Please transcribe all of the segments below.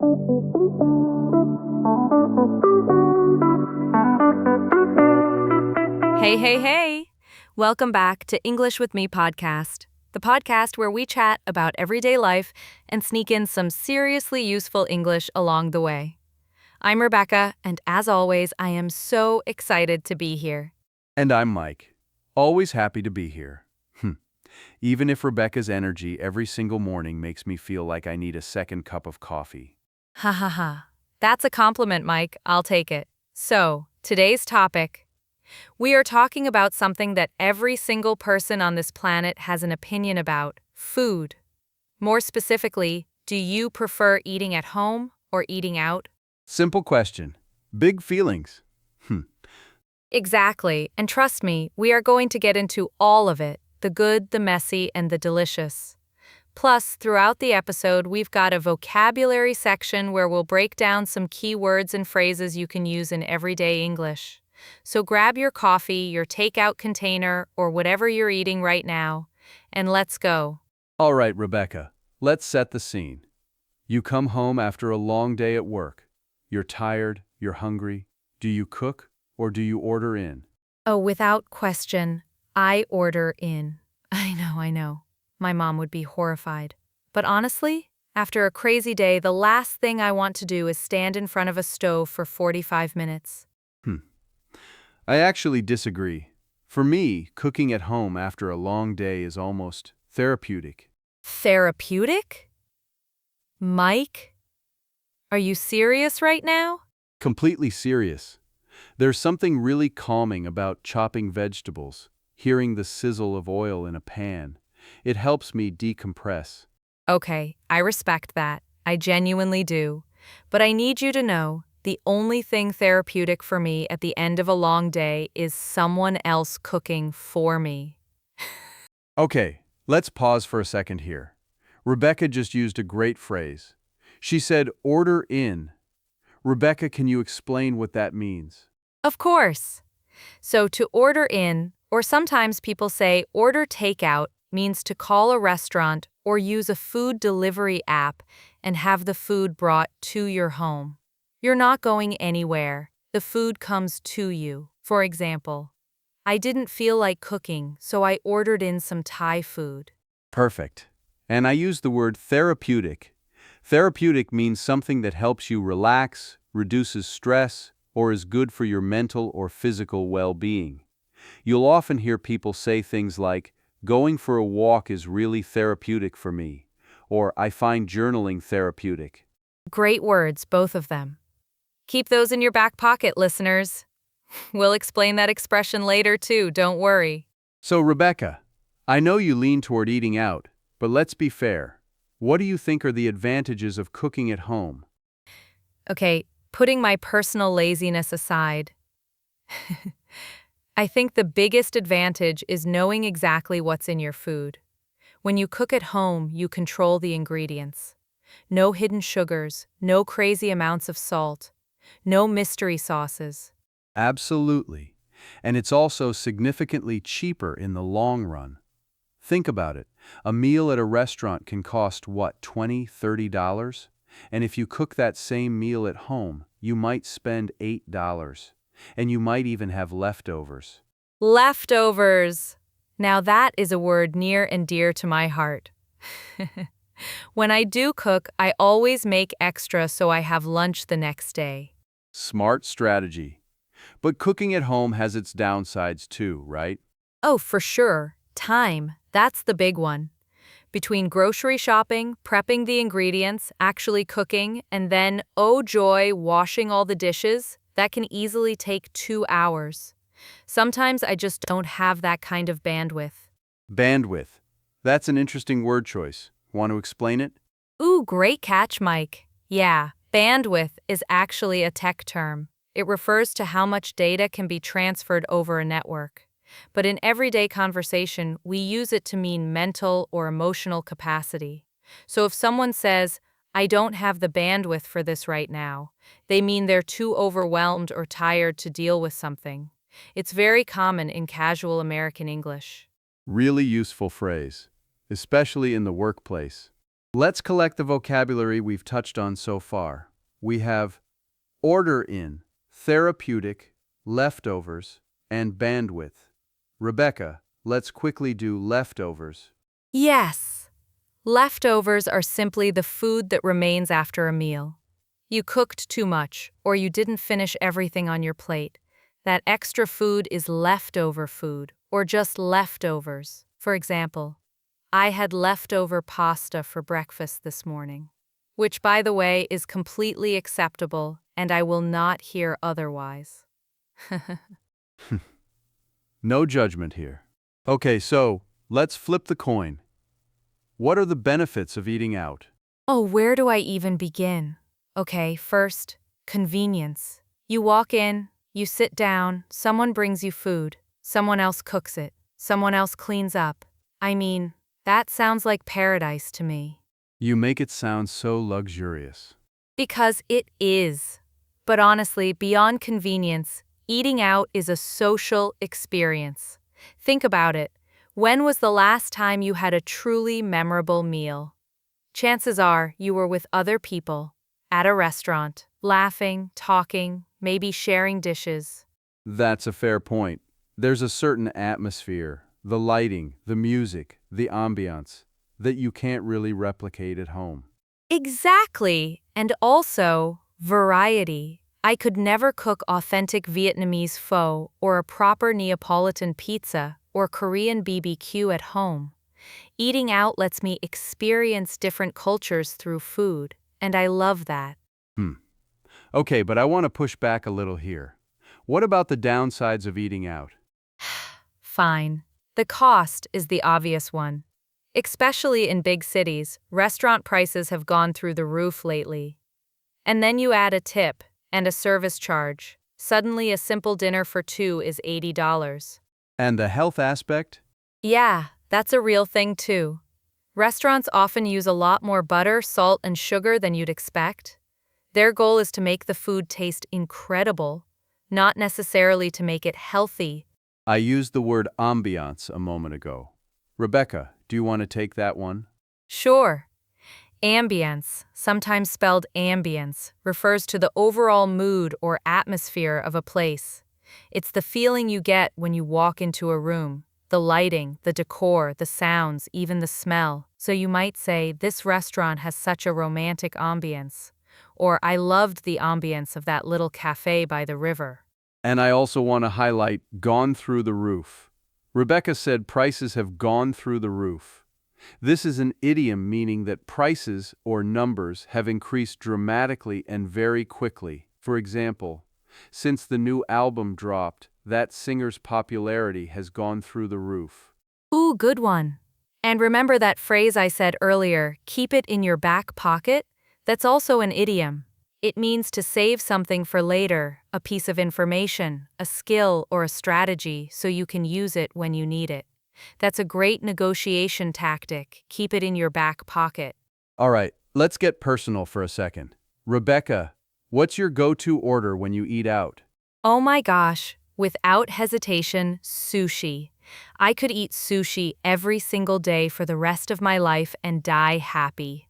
Hey, hey, hey! Welcome back to English with Me podcast, the podcast where we chat about everyday life and sneak in some seriously useful English along the way. I'm Rebecca, and as always, I am so excited to be here. And I'm Mike. Always happy to be here. Even if Rebecca's energy every single morning makes me feel like I need a second cup of coffee. Ha ha ha. That's a compliment, Mike. I'll take it. So, today's topic. We are talking about something that every single person on this planet has an opinion about: food. More specifically, do you prefer eating at home or eating out? Simple question. Big feelings. Exactly, and trust me, we are going to get into all of it: the good, the messy, and the delicious. Plus, throughout the episode, we've got a vocabulary section where we'll break down some key words and phrases you can use in everyday English. So grab your coffee, your takeout container, or whatever you're eating right now, and let's go. All right, Rebecca, let's set the scene. You come home after a long day at work. You're tired, you're hungry. Do you cook or do you order in? Oh, without question, I order in. I know. My mom would be horrified. But honestly, after a crazy day, the last thing I want to do is stand in front of a stove for 45 minutes. I actually disagree. For me, cooking at home after a long day is almost therapeutic. Therapeutic? Mike? Are you serious right now? Completely serious. There's something really calming about chopping vegetables, hearing the sizzle of oil in a pan. It helps me decompress. Okay, I respect that. I genuinely do. But I need you to know, the only thing therapeutic for me at the end of a long day is someone else cooking for me. Okay, let's pause for a second here. Rebecca just used a great phrase. She said, order in. Rebecca, can you explain what that means? Of course. So to order in, or sometimes people say order takeout, means to call a restaurant or use a food delivery app and have the food brought to your home. You're not going anywhere. The food comes to you. For example, I didn't feel like cooking, so I ordered in some Thai food. Perfect. And I use the word therapeutic. Therapeutic means something that helps you relax, reduces stress, or is good for your mental or physical well-being. You'll often hear people say things like, going for a walk is really therapeutic for me, or I find journaling therapeutic. Great words, both of them. Keep those in your back pocket, listeners. We'll explain that expression later too, don't worry. So, Rebecca, I know you lean toward eating out, but let's be fair. What do you think are the advantages of cooking at home? Okay, putting my personal laziness aside, I think the biggest advantage is knowing exactly what's in your food. When you cook at home, you control the ingredients. No hidden sugars, no crazy amounts of salt, no mystery sauces. Absolutely. And it's also significantly cheaper in the long run. Think about it. A meal at a restaurant can cost, what, $20, $30? And if you cook that same meal at home, you might spend $8. And you might even have leftovers. Leftovers! Now that is a word near and dear to my heart. When I do cook, I always make extra so I have lunch the next day. Smart strategy. But cooking at home has its downsides too, right? Oh, for sure. Time. That's the big one. Between grocery shopping, prepping the ingredients, actually cooking, and then, oh joy, washing all the dishes, that can easily take 2 hours. Sometimes I just don't have that kind of bandwidth. Bandwidth. That's an interesting word choice. Want to explain it? Ooh, great catch, Mike. Yeah, bandwidth is actually a tech term. It refers to how much data can be transferred over a network. But in everyday conversation, we use it to mean mental or emotional capacity. So if someone says, I don't have the bandwidth for this right now, they mean they're too overwhelmed or tired to deal with something. It's very common in casual American English. Really useful phrase, especially in the workplace. Let's collect the vocabulary we've touched on so far. We have order in, therapeutic, leftovers, and bandwidth. Rebecca, let's quickly do leftovers. Yes. Leftovers are simply the food that remains after a meal. You cooked too much, or you didn't finish everything on your plate. That extra food is leftover food, or just leftovers. For example, I had leftover pasta for breakfast this morning, which, by the way, is completely acceptable, and I will not hear otherwise. No judgment here. Okay, so let's flip the coin. What are the benefits of eating out? Oh, where do I even begin? Okay, first, convenience. You walk in, you sit down, someone brings you food, someone else cooks it, someone else cleans up. I mean, that sounds like paradise to me. You make it sound so luxurious. Because it is. But honestly, beyond convenience, eating out is a social experience. Think about it. When was the last time you had a truly memorable meal? Chances are you were with other people, at a restaurant, laughing, talking, maybe sharing dishes. That's a fair point. There's a certain atmosphere, the lighting, the music, the ambiance, that you can't really replicate at home. Exactly. And also, variety. I could never cook authentic Vietnamese pho or a proper Neapolitan pizza or Korean BBQ at home. Eating out lets me experience different cultures through food, and I love that. Hmm. Okay, but I want to push back a little here. What about the downsides of eating out? Fine. The cost is the obvious one. Especially in big cities, restaurant prices have gone through the roof lately. And then you add a tip and a service charge. Suddenly, a simple dinner for two is $80. And the health aspect? Yeah, that's a real thing too. Restaurants often use a lot more butter, salt, and sugar than you'd expect. Their goal is to make the food taste incredible, not necessarily to make it healthy. I used the word ambiance a moment ago. Rebecca, do you want to take that one? Sure. Ambience, sometimes spelled ambience, refers to the overall mood or atmosphere of a place. It's the feeling you get when you walk into a room, the lighting, the decor, the sounds, even the smell. So you might say, this restaurant has such a romantic ambience. Or, I loved the ambience of that little cafe by the river. And I also want to highlight gone through the roof. Rebecca said prices have gone through the roof. This is an idiom meaning that prices or numbers have increased dramatically and very quickly. For example, since the new album dropped, that singer's popularity has gone through the roof. Ooh, good one. And remember that phrase I said earlier, keep it in your back pocket? That's also an idiom. It means to save something for later, a piece of information, a skill, or a strategy so you can use it when you need it. That's a great negotiation tactic. Keep it in your back pocket. All right, let's get personal for a second. Rebecca, what's your go-to order when you eat out? Oh my gosh, without hesitation, sushi. I could eat sushi every single day for the rest of my life and die happy.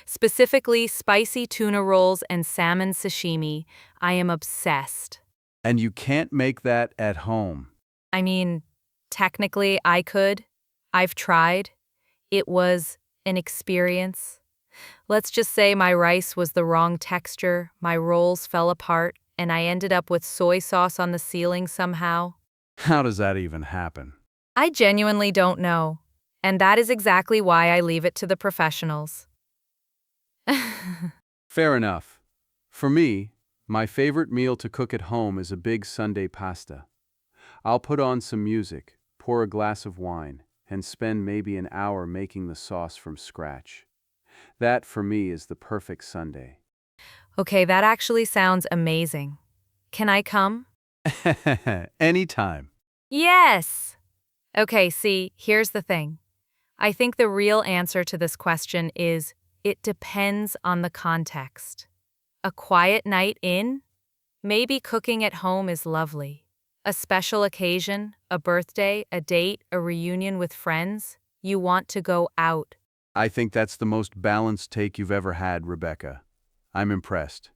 Specifically, spicy tuna rolls and salmon sashimi. I am obsessed. And you can't make that at home. I mean, technically, I could. I've tried. It was an experience. Let's just say my rice was the wrong texture, my rolls fell apart, and I ended up with soy sauce on the ceiling somehow. How does that even happen? I genuinely don't know. And that is exactly why I leave it to the professionals. Fair enough. For me, my favorite meal to cook at home is a big Sunday pasta. I'll put on some music, pour a glass of wine, and spend maybe an hour making the sauce from scratch. That, for me, is the perfect Sunday. Okay, that actually sounds amazing. Can I come? Anytime. Yes! Okay, see, here's the thing. I think the real answer to this question is it depends on the context. A quiet night in? Maybe cooking at home is lovely. A special occasion, a birthday, a date, a reunion with friends? You want to go out. I think that's the most balanced take you've ever had, Rebecca. I'm impressed.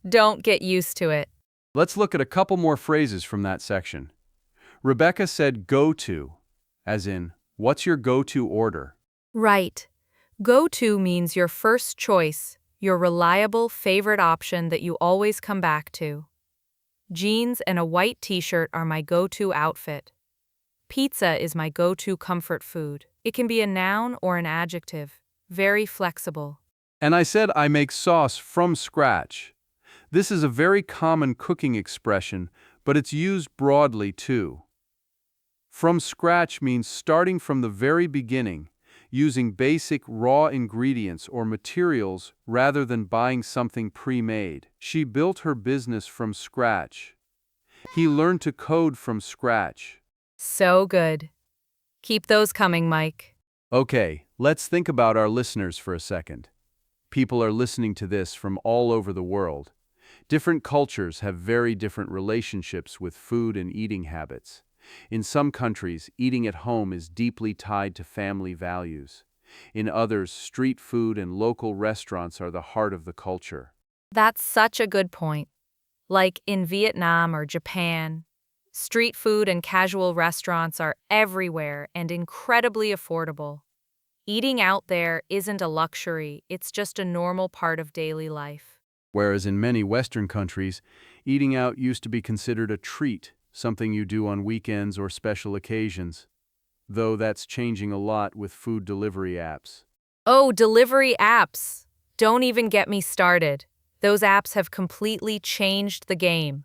Don't get used to it. Let's look at a couple more phrases from that section. Rebecca said go to, as in, what's your go-to order? Right. Go-to means your first choice, your reliable favorite option that you always come back to. Jeans and a white t-shirt are my go-to outfit. Pizza is my go-to comfort food. It can be a noun or an adjective. Very flexible. And I said I make sauce from scratch. This is a very common cooking expression, but it's used broadly too. From scratch means starting from the very beginning, using basic raw ingredients or materials rather than buying something pre-made. She built her business from scratch. He learned to code from scratch. So good. Keep those coming, Mike. Okay, let's think about our listeners for a second. People are listening to this from all over the world. Different cultures have very different relationships with food and eating habits. In some countries, eating at home is deeply tied to family values. In others, street food and local restaurants are the heart of the culture. That's such a good point. Like in Vietnam or Japan, street food and casual restaurants are everywhere and incredibly affordable. Eating out there isn't a luxury, it's just a normal part of daily life. Whereas in many Western countries, eating out used to be considered a treat, something you do on weekends or special occasions. Though that's changing a lot with food delivery apps. Oh, delivery apps! Don't even get me started. Those apps have completely changed the game.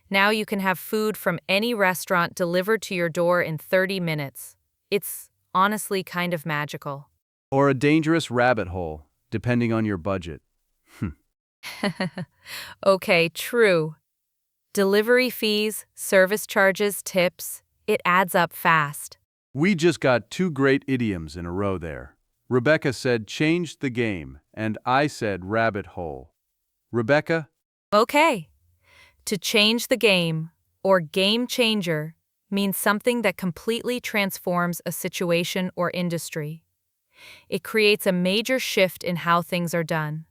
Now you can have food from any restaurant delivered to your door in 30 minutes. It's honestly kind of magical. Or a dangerous rabbit hole, depending on your budget. Okay, true. Delivery fees, service charges, tips, it adds up fast. We just got two great idioms in a row there. Rebecca said changed the game, and I said rabbit hole. Rebecca? Okay. To change the game, or game changer, means something that completely transforms a situation or industry. It creates a major shift in how things are done.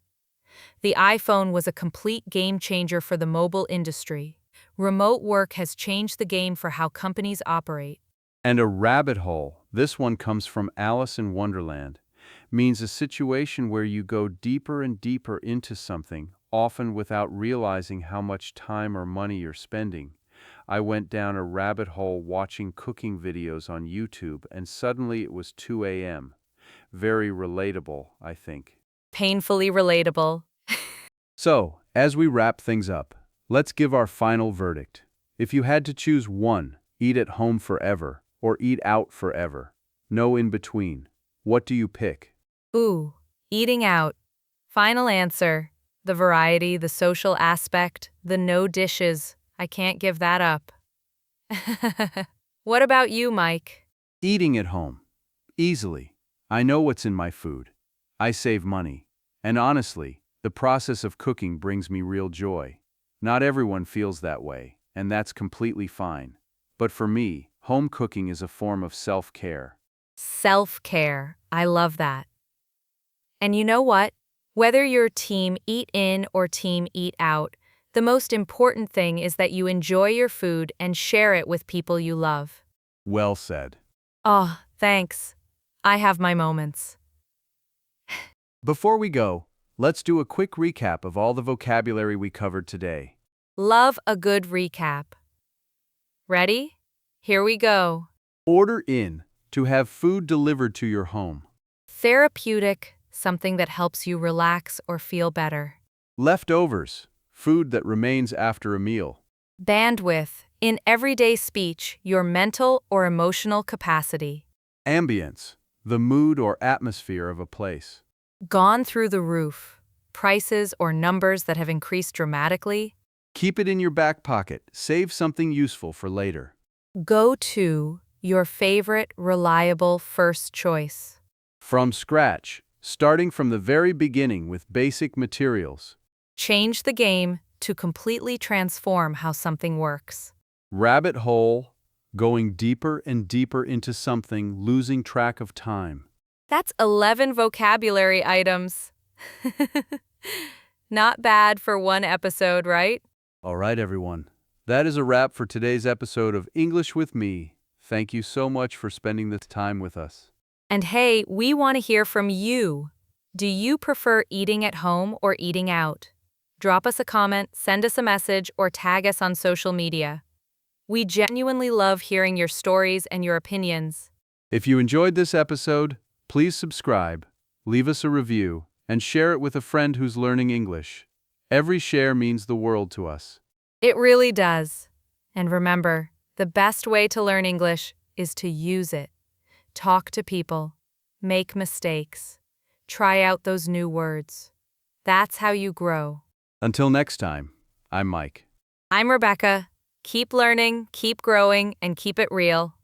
The iPhone was a complete game changer for the mobile industry. Remote work has changed the game for how companies operate. And a rabbit hole, this one comes from Alice in Wonderland, means a situation where you go deeper and deeper into something, often without realizing how much time or money you're spending. I went down a rabbit hole watching cooking videos on YouTube, and suddenly it was 2 a.m. Very relatable, I think. Painfully relatable. So, as we wrap things up, let's give our final verdict. If you had to choose one, eat at home forever or eat out forever, no in between, what do you pick? Ooh, eating out. Final answer. The variety, the social aspect, the no dishes. I can't give that up. What about you, Mike? Eating at home. Easily. I know what's in my food. I save money. And honestly, the process of cooking brings me real joy. Not everyone feels that way, and that's completely fine. But for me, home cooking is a form of self-care. Self-care. I love that. And you know what? Whether you're team eat in or team eat out, the most important thing is that you enjoy your food and share it with people you love. Well said. Oh, thanks. I have my moments. Before we go, let's do a quick recap of all the vocabulary we covered today. Love a good recap. Ready? Here we go. Order in, to have food delivered to your home. Therapeutic, something that helps you relax or feel better. Leftovers, food that remains after a meal. Bandwidth, in everyday speech, your mental or emotional capacity. Ambience, the mood or atmosphere of a place. Gone through the roof, prices or numbers that have increased dramatically. Keep it in your back pocket, save something useful for later. Go to, your favorite, reliable first choice. From scratch, starting from the very beginning with basic materials. Change the game to completely transform how something works. Rabbit hole, going deeper and deeper into something, losing track of time. That's 11 vocabulary items. Not bad for one episode, right? All right, everyone. That is a wrap for today's episode of English with Me. Thank you so much for spending this time with us. And hey, we want to hear from you. Do you prefer eating at home or eating out? Drop us a comment, send us a message, or tag us on social media. We genuinely love hearing your stories and your opinions. If you enjoyed this episode, please subscribe, leave us a review, and share it with a friend who's learning English. Every share means the world to us. It really does. And remember, the best way to learn English is to use it. Talk to people. Make mistakes. Try out those new words. That's how you grow. Until next time, I'm Mike. I'm Rebecca. Keep learning, keep growing, and keep it real.